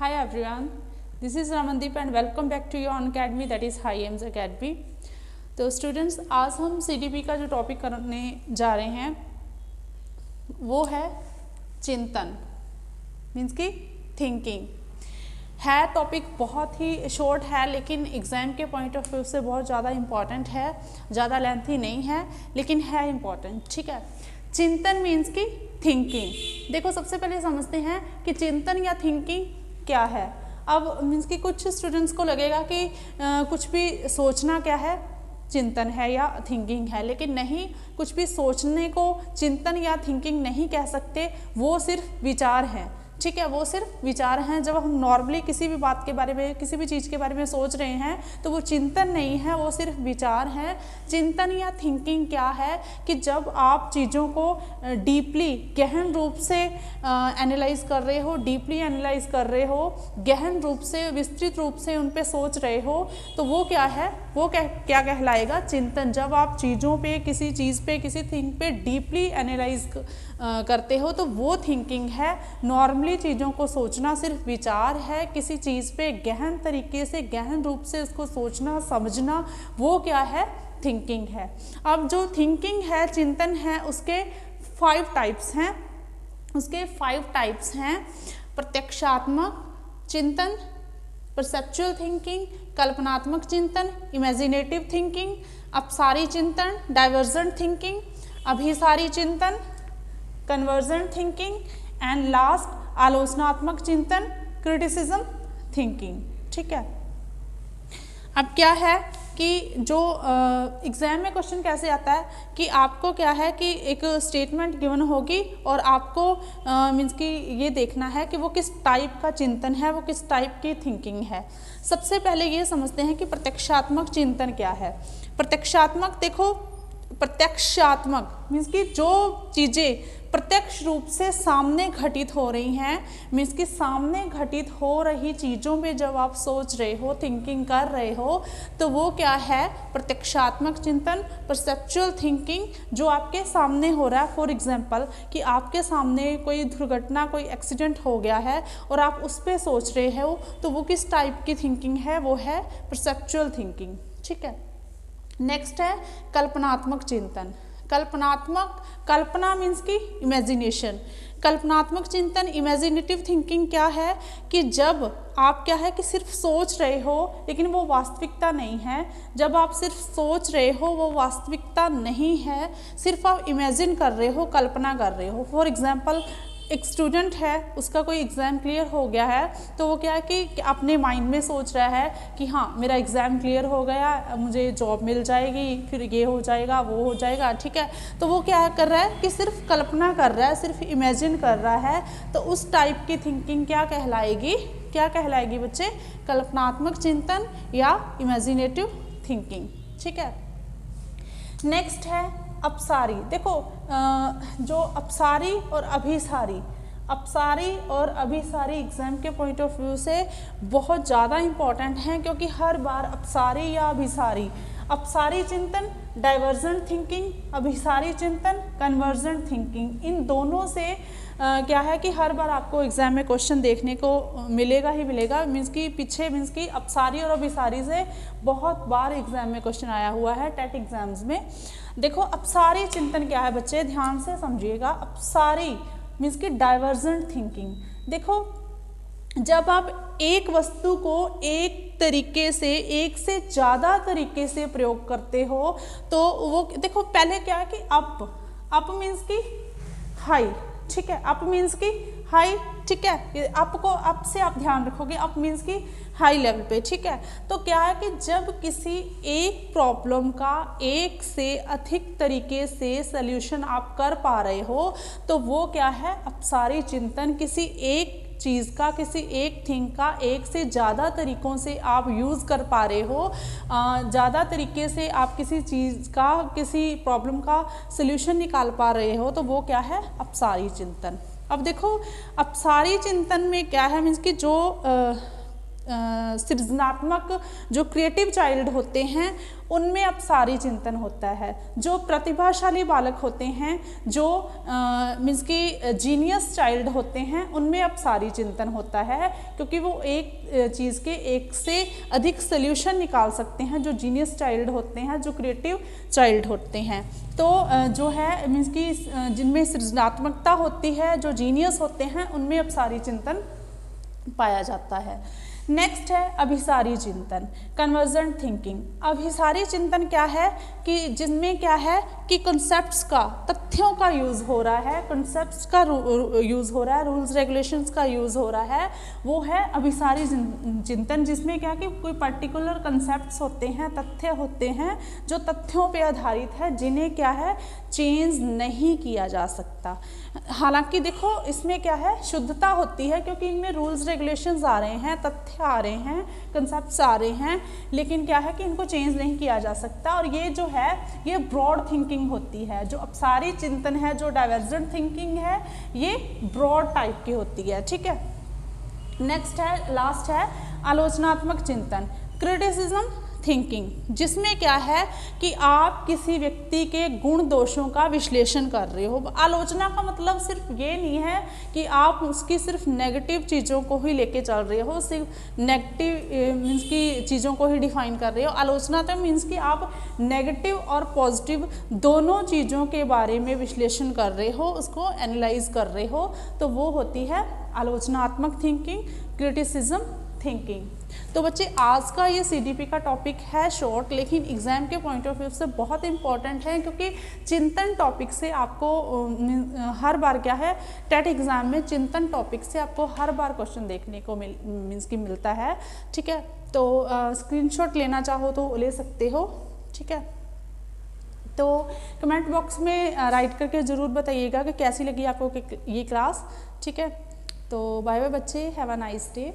Hi everyone, this is Ramandeep and welcome back to your academy that is High Aims Academy। तो students आज हम CDP का जो topic करने जा रहे हैं वो है चिंतन, मीन्स की थिंकिंग है। टॉपिक बहुत ही शॉर्ट है लेकिन एग्ज़ाम के पॉइंट ऑफ व्यू से बहुत ज़्यादा इम्पॉर्टेंट है, ज़्यादा लेंथी नहीं है लेकिन है इम्पॉर्टेंट। ठीक है, चिंतन मीन्स की थिंकिंग। देखो सबसे पहले समझते हैं कि चिंतन या थिंकिंग क्या है। अब मीन्स कि कुछ स्टूडेंट्स को लगेगा कि कुछ भी सोचना क्या है, चिंतन है या थिंकिंग है, लेकिन नहीं, कुछ भी सोचने को चिंतन या थिंकिंग नहीं कह सकते, वो सिर्फ विचार हैं। ठीक है, वो सिर्फ विचार हैं। जब हम नॉर्मली किसी भी बात के बारे में, किसी भी चीज़ के बारे में सोच रहे हैं तो वो चिंतन नहीं है, वो सिर्फ विचार हैं। चिंतन या थिंकिंग क्या है कि जब आप चीज़ों को डीपली, गहन रूप से एनालाइज कर रहे हो, डीपली एनालाइज कर रहे हो, गहन रूप से, विस्तृत रूप से उन पे सोच रहे हो, तो वो क्या है, वो क्या कहलाएगा, चिंतन। जब आप चीज़ों पे, किसी चीज़ पे, किसी थिंग पे डीपली एनालाइज करते हो तो वो थिंकिंग है। नॉर्मली चीज़ों को सोचना सिर्फ विचार है। किसी चीज़ पे गहन तरीके से, गहन रूप से उसको सोचना, समझना, वो क्या है, थिंकिंग है। अब जो थिंकिंग है, चिंतन है, उसके 5 टाइप्स हैं। प्रत्यक्षात्मक चिंतन, परसेप्चुअल थिंकिंग, कल्पनात्मक चिंतन, इमेजिनेटिव थिंकिंग, अपसारी चिंतन, डाइवर्जेंट थिंकिंग, अभिसारी चिंतन, कन्वर्जेंट थिंकिंग एंड लास्ट आलोचनात्मक चिंतन, क्रिटिसिज्म थिंकिंग। ठीक है, अब क्या है कि जो एग्ज़ाम में क्वेश्चन कैसे आता है कि आपको क्या है कि एक स्टेटमेंट गिवन होगी और आपको मीन्स कि ये देखना है कि वो किस टाइप का चिंतन है, वो किस टाइप की थिंकिंग है। सबसे पहले ये समझते हैं कि प्रत्यक्षात्मक चिंतन क्या है। प्रत्यक्षात्मक, देखो प्रत्यक्षात्मक मीन्स कि जो चीज़ें प्रत्यक्ष रूप से सामने घटित हो रही हैं, मीन्स कि सामने घटित हो रही चीज़ों पे जब आप सोच रहे हो, थिंकिंग कर रहे हो, तो वो क्या है, प्रत्यक्षात्मक चिंतन, परसेप्चुअल थिंकिंग। जो आपके सामने हो रहा है, फॉर एग्जांपल कि आपके सामने कोई दुर्घटना, कोई एक्सीडेंट हो गया है और आप उस पर सोच रहे हो, तो वो किस टाइप की थिंकिंग है, वो है परसेप्चुअल थिंकिंग। ठीक है, नेक्स्ट है कल्पनात्मक चिंतन। कल्पना मीन्स की इमेजिनेशन। कल्पनात्मक चिंतन, इमेजिनेटिव थिंकिंग क्या है कि जब आप क्या है कि सिर्फ सोच रहे हो लेकिन वो वास्तविकता नहीं है। जब आप सिर्फ सोच रहे हो, वो वास्तविकता नहीं है, सिर्फ आप इमेजिन कर रहे हो, कल्पना कर रहे हो। फॉर एग्जांपल एक स्टूडेंट है, उसका कोई एग्ज़ाम क्लियर हो गया है, तो वो क्या है कि अपने माइंड में सोच रहा है कि हाँ मेरा एग्ज़ाम क्लियर हो गया, मुझे जॉब मिल जाएगी, फिर ये हो जाएगा, वो हो जाएगा। ठीक है, तो वो क्या कर रहा है कि सिर्फ कल्पना कर रहा है, सिर्फ इमेजिन कर रहा है। तो उस टाइप की थिंकिंग क्या कहलाएगी बच्चे, कल्पनात्मक चिंतन या इमेजिनेटिव थिंकिंग। ठीक है, नेक्स्ट है अपसारी। देखो जो अपसारी और अभिसारी एग्ज़ाम के पॉइंट ऑफ व्यू से बहुत ज़्यादा इम्पॉर्टेंट हैं, क्योंकि हर बार अपसारी या अपसारी चिंतन, डाइवर्जेंट थिंकिंग, अभिसारी चिंतन, कन्वर्जेंट थिंकिंग, इन दोनों से क्या है कि हर बार आपको एग्ज़ाम में क्वेश्चन देखने को मिलेगा ही मिलेगा। मीन्स कि पीछे मीन्स कि अपसारी और अभिसारी से बहुत बार एग्ज़ाम में क्वेश्चन आया हुआ है, टेट एग्ज़ाम्स में। देखो अपसारी चिंतन क्या है बच्चे, ध्यान से समझिएगा। अपसारी मीन्स कि डाइवर्जेंट थिंकिंग। देखो जब आप एक वस्तु को एक तरीके से, एक से ज़्यादा तरीके से प्रयोग करते हो, तो वो देखो पहले क्या है कि अप मीन्स कि हाई। ठीक है, अप मीन्स की हाई। ठीक है, अप को, अप से आप ध्यान रखोगे, अप मीन्स की हाई लेवल पे। ठीक है, तो क्या है कि जब किसी एक प्रॉब्लम का एक से अधिक तरीके से सल्यूशन आप कर पा रहे हो, तो वो क्या है, अपसारी चिंतन। किसी एक चीज़ का, किसी एक थिंग का एक से ज़्यादा तरीक़ों से आप यूज़ कर पा रहे हो, ज़्यादा तरीके से आप किसी चीज़ का, किसी प्रॉब्लम का सल्यूशन निकाल पा रहे हो, तो वो क्या है, अपसारी चिंतन। अब देखो अपसारी चिंतन में क्या है, मीन्स कि जो सृजनात्मक जो क्रिएटिव चाइल्ड होते हैं उनमें अपसारी चिंतन होता है। जो प्रतिभाशाली बालक होते हैं, जो मीन्स कि जीनियस चाइल्ड होते हैं, उनमें अपसारी चिंतन होता है, क्योंकि वो एक चीज़ के एक से अधिक सोल्यूशन निकाल सकते हैं, जो जीनियस चाइल्ड होते हैं, जो क्रिएटिव चाइल्ड होते हैं। तो जो है मीन्स कि जिनमें सृजनात्मकता होती है, जो जीनियस होते हैं, उनमें अपसारी चिंतन पाया जाता है। नेक्स्ट है अभिसारी चिंतन, कन्वर्जेंट थिंकिंग। अभिसारी चिंतन क्या है कि जिनमें क्या है कि कॉन्सेप्ट्स का, तथ्यों का यूज़ हो रहा है, कॉन्सेप्ट्स का यूज़ हो रहा है, रूल्स रेगुलेशंस का यूज़ हो रहा है, वो है अभिसारी चिंतन, जिसमें क्या कि कोई पर्टिकुलर कॉन्सेप्ट्स होते हैं, तथ्य होते हैं जो तथ्यों पे आधारित है, जिन्हें क्या है चेंज नहीं किया जा सकता। हालांकि देखो इसमें क्या है शुद्धता होती है, क्योंकि इनमें रूल्स रेगुलेशंस आ रहे हैं, तथ्य आ रहे हैं, कंसेप्ट्स आ रहे हैं, लेकिन क्या है कि इनको चेंज नहीं किया जा सकता। और ये जो है ये ब्रॉड थिंकिंग होती है। जो अपसारी चिंतन है, जो डाइवर्जेंट थिंकिंग है, ये ब्रॉड टाइप की होती है। ठीक है, नेक्स्ट है, लास्ट है आलोचनात्मक चिंतन, क्रिटिसिज्म थिंकिंग, जिसमें क्या है कि आप किसी व्यक्ति के गुण दोषों का विश्लेषण कर रहे हो। आलोचना का मतलब सिर्फ ये नहीं है कि आप उसकी सिर्फ नेगेटिव चीज़ों को ही लेके चल रहे हो, सिर्फ नेगेटिव मीन्स की चीज़ों को ही डिफाइन कर रहे हो। आलोचना तो मीन्स कि आप नेगेटिव और पॉजिटिव दोनों चीज़ों के बारे में विश्लेषण कर रहे हो, उसको एनालाइज कर रहे हो, तो वो होती है आलोचनात्मक थिंकिंग, क्रिटिसिज्म थिंकिंग। तो बच्चे आज का ये सीडीपी का टॉपिक है शॉर्ट, लेकिन एग्जाम के पॉइंट ऑफ व्यू से बहुत इंपॉर्टेंट है, क्योंकि चिंतन टॉपिक से आपको हर बार क्या है टेट एग्जाम में चिंतन टॉपिक से आपको हर बार क्वेश्चन देखने को मीन्स की मिलता है। ठीक है, तो स्क्रीनशॉट लेना चाहो तो ले सकते हो। ठीक है, तो कमेंट बॉक्स में राइट करके ज़रूर बताइएगा कि कैसी लगी आपको ये क्लास। ठीक है, तो बाय बाय बच्चे, हैव अ नाइस डे।